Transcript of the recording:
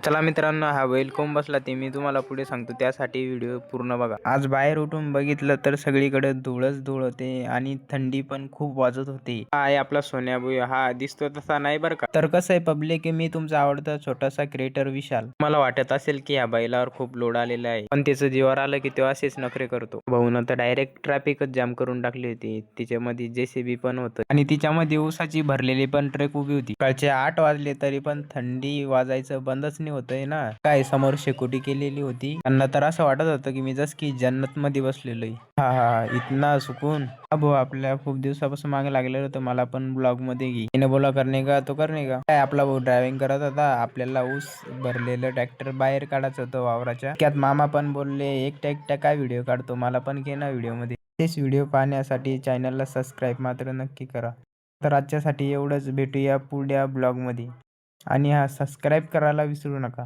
चला मित्रांनो, हा बैल कोण बसला ते मी तुम्हाला पुढे सांगतो, त्यासाठी व्हिडिओ पूर्ण बघा. आज बाहेर उठून बघितलं तर सगळीकडे धूळच धूळ होते आणि थंडी पण खूप वाजत होती. हा आहे आपला सोन्याबुई. हा दिसतो तसा नाही बरं का. तर कसं आहे पब्लिक, मी तुमचा आवडता छोटासा क्रिएटर विशाल. मला वाटत असेल की या बैलावर खूप लोड आलेला आहे, पण त्याचं जीवावर आलं की तो असेच नखरे करतो. भाऊन तर डायरेक्ट ट्रॅफिकच जाम करून टाकली होती. तिच्यामध्ये JCB पण होतं आणि तिच्यामध्ये ऊसाची भरलेली पण ट्रक उभी होती. सकाळचे 8 वाजले तरी पण थंडी वाजायचं बंदच नाही होतंय ना. काय समोर शेकोटी केलेली होती. त्यांना तर असं वाटत होतं की मी जस की जन्नत मध्ये बसलेलोय. हा हा, इतना सुकून. अब आपल्या खूप दिवसापासून मागे लागलेलं होतं मला पण ब्लॉग मध्ये घे. तिने बोला करणे का तो करणे का. काय आपला भाऊ ड्रायव्हिंग करत होता. आपल्याला ऊस भरलेलं ट्रॅक्टर बाहेर काढायचं होतं वावराच्या. त्यात मामा पण बोलले एकट्या एकट्या काय व्हिडिओ काढतो, मला पण घे ना व्हिडिओ मध्ये. तेच व्हिडिओ पाहण्यासाठी चॅनलला सबस्क्राईब मात्र नक्की करा. तर आजच्यासाठी एवढंच. भेटूया पुढच्या ब्लॉग मध्ये आणि हा सबस्क्राईब करायला विसरू नका.